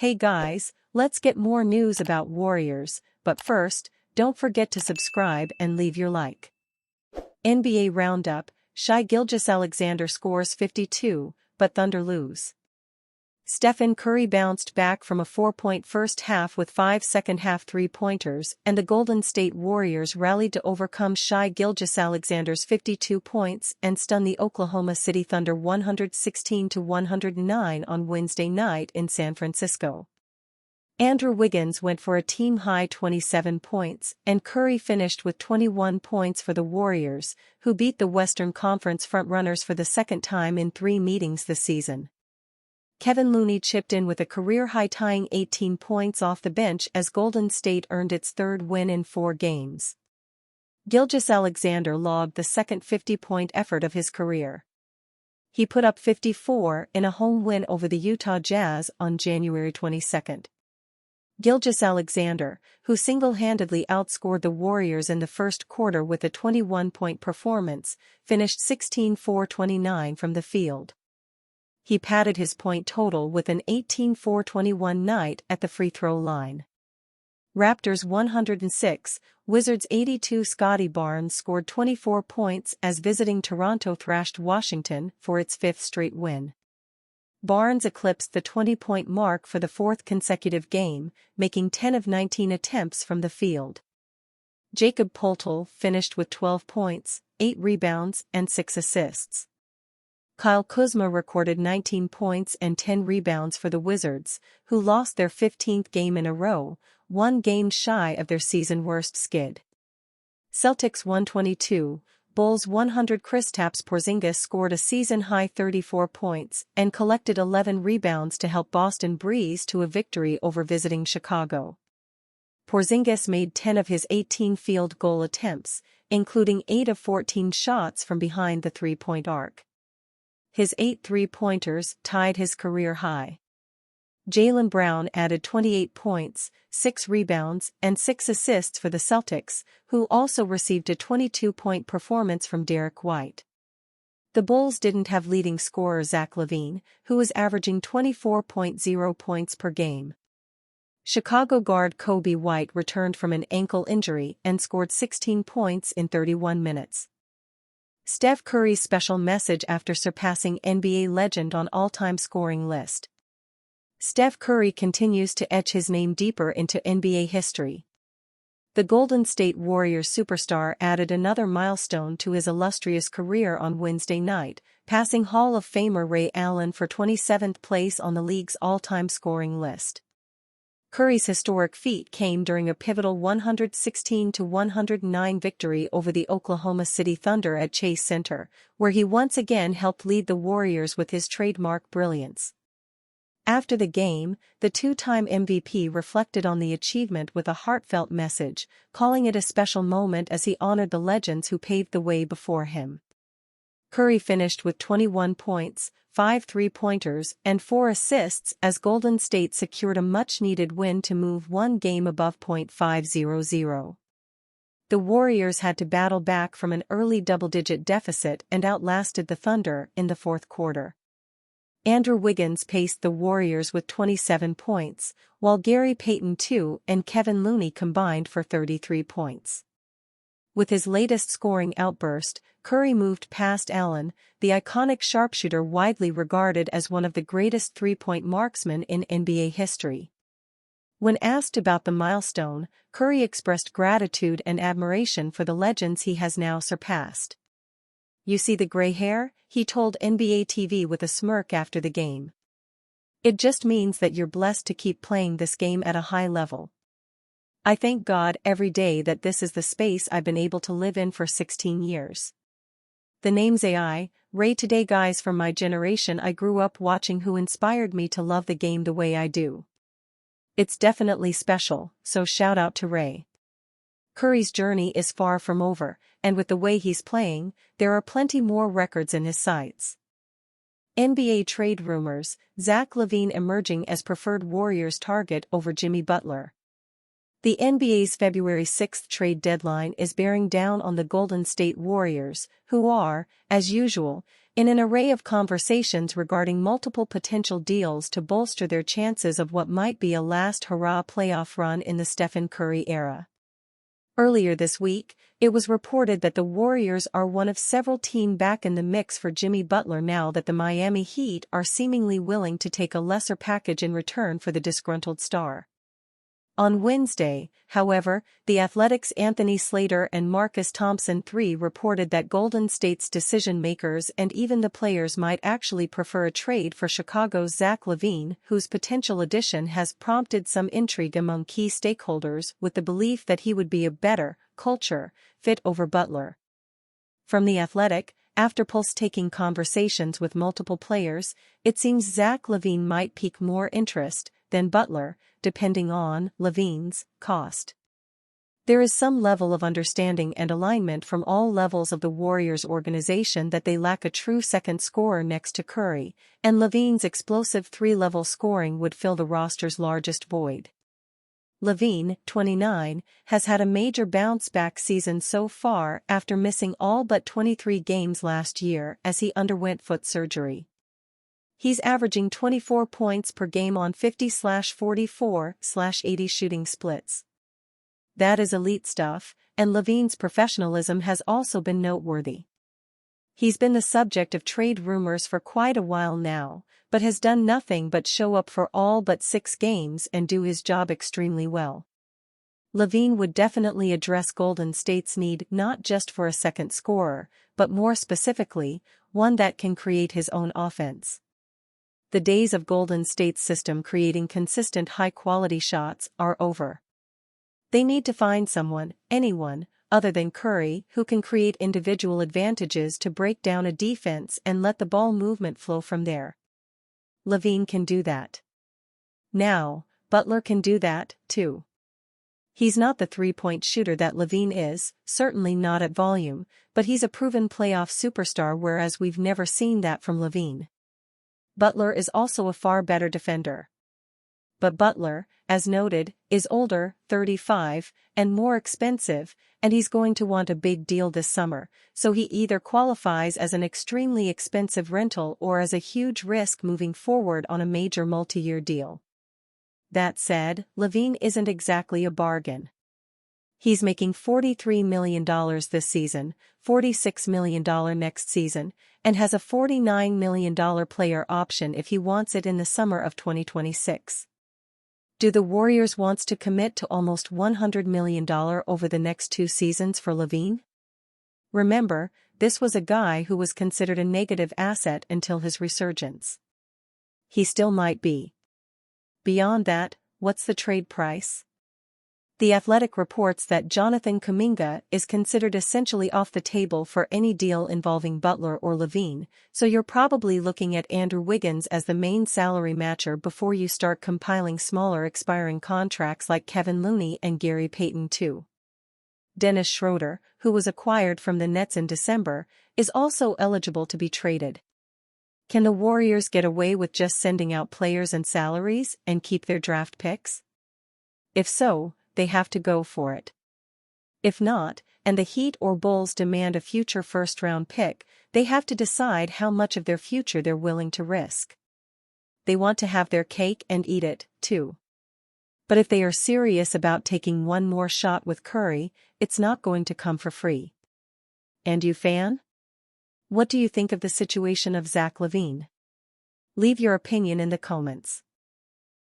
Hey guys, let's get more news about Warriors, but first, don't forget to subscribe and leave your like. NBA Roundup, Shai Gilgeous-Alexander scores 52, but Thunder lose. Stephen Curry bounced back from a 4-point first half with 5 second-half three-pointers, and the Golden State Warriors rallied to overcome Shai Gilgeous-Alexander's 52 points and stun the Oklahoma City Thunder 116-109 on Wednesday night in San Francisco. Andrew Wiggins went for a team-high 27 points, and Curry finished with 21 points for the Warriors, who beat the Western Conference frontrunners for the second time in 3 meetings this season. Kevin Looney chipped in with a career-high tying 18 points off the bench as Golden State earned its third win in 4 games. Gilgeous-Alexander logged the second 50-point effort of his career. He put up 54 in a home win over the Utah Jazz on January 22. Gilgeous-Alexander, who single-handedly outscored the Warriors in the first quarter with a 21-point performance, finished 16-for-29 from the field. He padded his point total with an 18-for-21 night at the free throw line. Raptors 106, Wizards 82. Scottie Barnes scored 24 points as visiting Toronto thrashed Washington for its 5th straight win. Barnes eclipsed the 20-point mark for the 4th consecutive game, making 10 of 19 attempts from the field. Jakob Poeltl finished with 12 points, 8 rebounds and 6 assists. Kyle Kuzma recorded 19 points and 10 rebounds for the Wizards, who lost their 15th game in a row, 1 game shy of their season-worst skid. Celtics 122, Bulls 100. Kristaps Porzingis scored a season-high 34 points and collected 11 rebounds to help Boston breeze to a victory over visiting Chicago. Porzingis made 10 of his 18 field goal attempts, including 8 of 14 shots from behind the three-point arc. His 8 three-pointers tied his career high. Jaylen Brown added 28 points, 6 rebounds, and 6 assists for the Celtics, who also received a 22-point performance from Derek White. The Bulls didn't have leading scorer Zach LaVine, who was averaging 24.0 points per game. Chicago guard Kobe White returned from an ankle injury and scored 16 points in 31 minutes. Steph Curry's special message after surpassing NBA legend on all-time scoring list. Steph Curry continues to etch his name deeper into NBA history. The Golden State Warriors superstar added another milestone to his illustrious career on Wednesday night, passing Hall of Famer Ray Allen for 27th place on the league's all-time scoring list. Curry's historic feat came during a pivotal 116-109 victory over the Oklahoma City Thunder at Chase Center, where he once again helped lead the Warriors with his trademark brilliance. After the game, the 2-time MVP reflected on the achievement with a heartfelt message, calling it a special moment as he honored the legends who paved the way before him. Curry finished with 21 points, 5 three-pointers, and 4 assists as Golden State secured a much-needed win to move 1 game above .500. The Warriors had to battle back from an early double-digit deficit and outlasted the Thunder in the 4th quarter. Andrew Wiggins paced the Warriors with 27 points, while Gary Payton II and Kevin Looney combined for 33 points. With his latest scoring outburst, Curry moved past Allen, the iconic sharpshooter widely regarded as one of the greatest three-point marksmen in NBA history. When asked about the milestone, Curry expressed gratitude and admiration for the legends he has now surpassed. "You see the gray hair?" he told NBA TV with a smirk after the game. "It just means that you're blessed to keep playing this game at a high level. I thank God every day that this is the space I've been able to live in for 16 years. The name's AI, Ray. Today guys from my generation I grew up watching who inspired me to love the game the way I do. It's definitely special, so shout out to Ray." Curry's journey is far from over, and with the way he's playing, there are plenty more records in his sights. NBA trade rumors, Zach LaVine emerging as preferred Warriors target over Jimmy Butler. The NBA's February 6 trade deadline is bearing down on the Golden State Warriors, who are, as usual, in an array of conversations regarding multiple potential deals to bolster their chances of what might be a last hurrah playoff run in the Stephen Curry era. Earlier this week, it was reported that the Warriors are one of several teams back in the mix for Jimmy Butler now that the Miami Heat are seemingly willing to take a lesser package in return for the disgruntled star. On Wednesday, however, The Athletic's Anthony Slater and Marcus Thompson III reported that Golden State's decision-makers and even the players might actually prefer a trade for Chicago's Zach LaVine, whose potential addition has prompted some intrigue among key stakeholders with the belief that he would be a better culture fit over Butler. From The Athletic, after pulse-taking conversations with multiple players, it seems Zach LaVine might pique more interest than Butler, depending on LaVine's cost. There is some level of understanding and alignment from all levels of the Warriors organization that they lack a true second scorer next to Curry, and LaVine's explosive three-level scoring would fill the roster's largest void. LaVine, 29, has had a major bounce-back season so far after missing all but 23 games last year as he underwent foot surgery. He's averaging 24 points per game on 50/44/80 shooting splits. That is elite stuff, and LaVine's professionalism has also been noteworthy. He's been the subject of trade rumors for quite a while now, but has done nothing but show up for all but 6 games and do his job extremely well. LaVine would definitely address Golden State's need not just for a second scorer, but more specifically, one that can create his own offense. The days of Golden State's system creating consistent high-quality shots are over. They need to find someone, anyone, other than Curry, who can create individual advantages to break down a defense and let the ball movement flow from there. LaVine can do that. Now, Butler can do that, too. He's not the three-point shooter that LaVine is, certainly not at volume, but he's a proven playoff superstar, whereas we've never seen that from LaVine. Butler is also a far better defender. But Butler, as noted, is older, 35, and more expensive, and he's going to want a big deal this summer, so he either qualifies as an extremely expensive rental or as a huge risk moving forward on a major multi-year deal. That said, LaVine isn't exactly a bargain. He's making $43 million this season, $46 million next season, and has a $49 million player option if he wants it in the summer of 2026. Do the Warriors want to commit to almost $100 million over the next 2 seasons for LaVine? Remember, this was a guy who was considered a negative asset until his resurgence. He still might be. Beyond that, what's the trade price? The Athletic reports that Jonathan Kuminga is considered essentially off the table for any deal involving Butler or LaVine, so you're probably looking at Andrew Wiggins as the main salary matcher before you start compiling smaller expiring contracts like Kevin Looney and Gary Payton too. Dennis Schroeder, who was acquired from the Nets in December, is also eligible to be traded. Can the Warriors get away with just sending out players and salaries and keep their draft picks? If so, they have to go for it. If not, and the Heat or Bulls demand a future first-round pick, they have to decide how much of their future they're willing to risk. They want to have their cake and eat it, too. But if they are serious about taking one more shot with Curry, it's not going to come for free. And you, fan? What do you think of the situation of Zach LaVine? Leave your opinion in the comments.